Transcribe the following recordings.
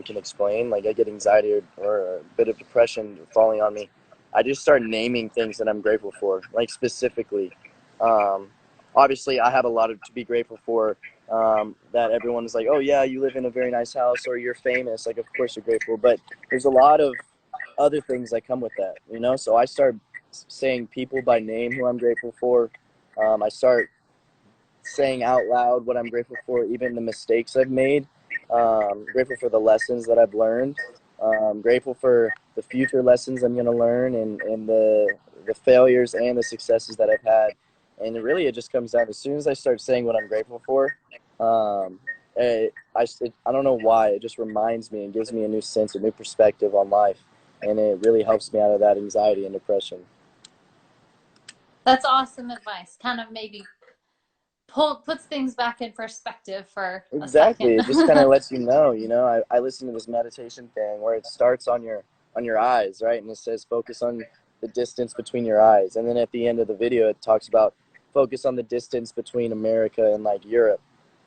can explain. Like I get anxiety or a bit of depression falling on me. I just start naming things that I'm grateful for, like specifically. Um, Obviously, I have a lot to be grateful for. That everyone is like, oh yeah, you live in a very nice house, or you're famous. Like, of course you're grateful, but there's a lot of other things that come with that, you know. So I start saying people by name who I'm grateful for. I start saying out loud what I'm grateful for, even the mistakes I've made. Grateful for the lessons that I've learned. Grateful for the future lessons I'm going to learn, and the failures and the successes that I've had. And really, it just comes down, as soon as I start saying what I'm grateful for, I don't know why, it just reminds me and gives me a new sense, a new perspective on life. And it really helps me out of that anxiety and depression. That's awesome advice. Kind of maybe puts things back in perspective for a Exactly. second. It just kind of lets you know, I listen to this meditation thing where it starts on your eyes, right? And it says focus on the distance between your eyes. And then at the end of the video, it talks about focus on the distance between America and like Europe.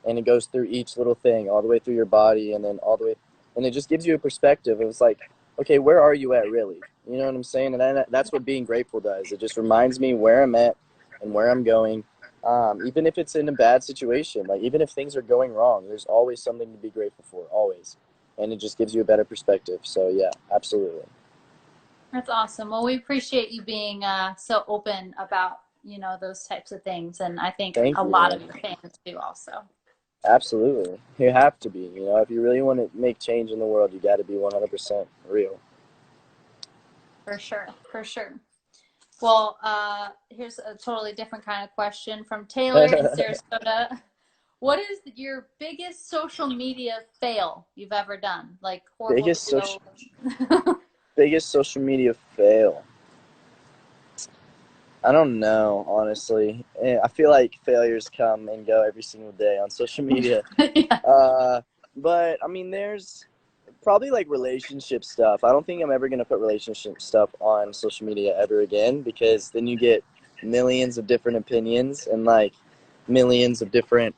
And it goes through each little thing all the way through your body and then all the way. And it just gives you a perspective. It was like, okay, where are you at really? You know what I'm saying? And that's what being grateful does. It just reminds me where I'm at and where I'm going. Even if it's in a bad situation, like even if things are going wrong, there's always something to be grateful for, always. And it just gives you a better perspective. So yeah, absolutely. That's awesome. Well, we appreciate you being so open about, those types of things. And I think Thank a you, lot of man. your fans do also. Absolutely. You have to be, if you really want to make change in the world, you got to be 100% real. For sure. For sure. Well, here's a totally different kind of question from Taylor in Sarasota. What is your biggest social media fail you've ever done? Like horrible biggest fail? social, biggest social media fail. I don't know, honestly. I feel like failures come and go every single day on social media. Yeah. Uh, but I mean, there's probably like relationship stuff. I don't think I'm ever gonna put relationship stuff on social media ever again, because then you get millions of different opinions and like millions of different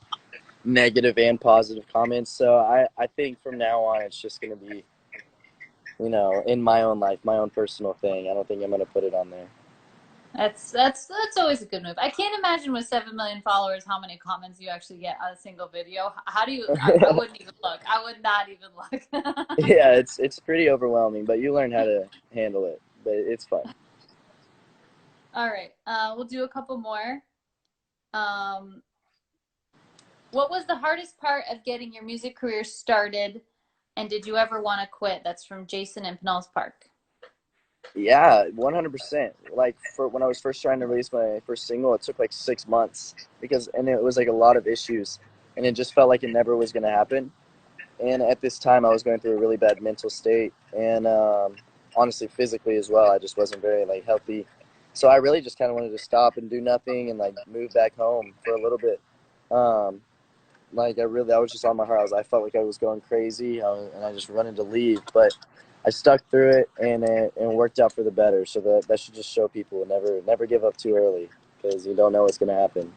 negative and positive comments. So I think from now on it's just gonna be, in my own life, my own personal thing. I don't think I'm gonna put it on there. That's always a good move. I can't imagine with 7 million followers how many comments you actually get on a single video. How do you? I wouldn't even look. I would not even look. Yeah, it's pretty overwhelming, but you learn how to handle it. But it's fun. All right, we'll do a couple more. Um, what was the hardest part of getting your music career started, and did you ever want to quit? That's from Jason in Pinellas Park. Yeah, 100%. Like for when I was first trying to release my first single, it took like 6 months and it was like a lot of issues, and it just felt like it never was going to happen. And at this time, I was going through a really bad mental state, and honestly, physically as well. I just wasn't very like healthy, so I really just kind of wanted to stop and do nothing and like move back home for a little bit. Um, like I was just on my heart. I felt like I was going crazy, and I just wanted to leave, but I stuck through it, and it worked out for the better. So that should just show people never give up too early, because you don't know what's gonna happen.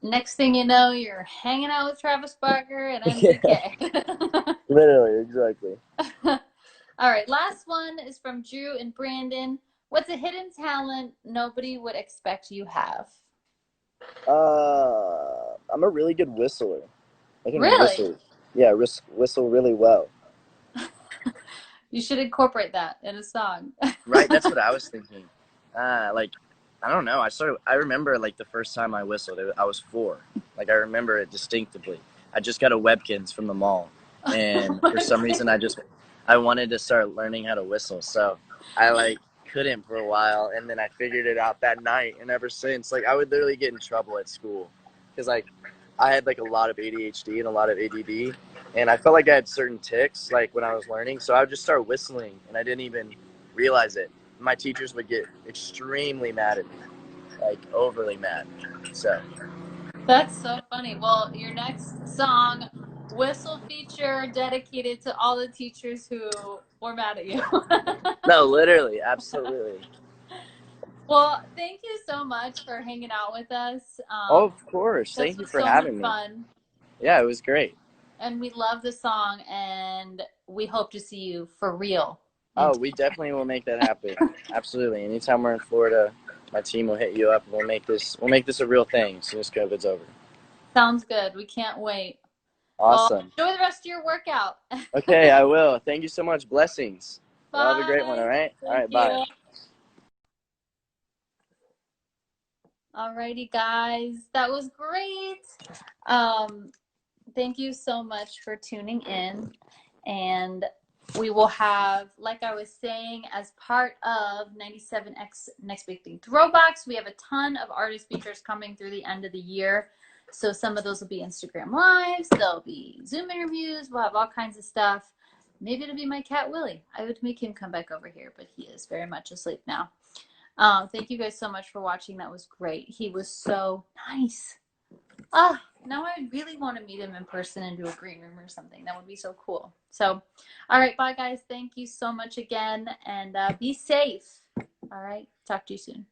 Next thing you know, you're hanging out with Travis Barker at Yeah, MGK. literally, exactly. All right, last one is from Drew and Brandon. What's a hidden talent nobody would expect you have? I'm a really good whistler. I can Really? whistle. Yeah, whistle really well. You should incorporate that in a song. Right, that's what I was thinking. Like, I don't know. I remember like the first time I whistled. I was 4. Like I remember it distinctively. I just got a Webkins from the mall, and for some reason I wanted to start learning how to whistle. So I like couldn't for a while, and then I figured it out that night, and ever since, like I would literally get in trouble at school because like I had like a lot of ADHD and a lot of ADD, and I felt like I had certain tics like when I was learning. So I would just start whistling, and I didn't even realize it. My teachers would get extremely mad at me, like overly mad. So That's so funny. Well, your next song, whistle feature dedicated to all the teachers who were mad at you. no, literally, absolutely. Well, thank you so much for hanging out with us. Oh, of course. This Thank you was for so much having me. fun. Yeah, it was great. And we love the song, and we hope to see you for real. Oh, we definitely will make that happen. Absolutely. Anytime we're in Florida, my team will hit you up, and we'll make this a real thing as soon as COVID's over. Sounds good. We can't wait. Well, Awesome. enjoy the rest of your workout. Okay, I will. Thank you so much. Blessings. Well, have a great one, all Bye. right? All Thank right, bye. you. Alrighty, guys. That was great. Um, thank you so much for tuning in. And we will have, like I was saying, as part of 97X Next Big Thing Throwbacks, we have a ton of artist features coming through the end of the year. So some of those will be Instagram Lives, there'll be Zoom interviews, we'll have all kinds of stuff. Maybe it'll be my cat Willie. I would make him come back over here, but he is very much asleep now. Thank you guys so much for watching. That was great. He was so nice. Now I really want to meet him in person and do a green room or something. That would be so cool. So, all right, bye guys. Thank you so much again, and be safe. All right, talk to you soon.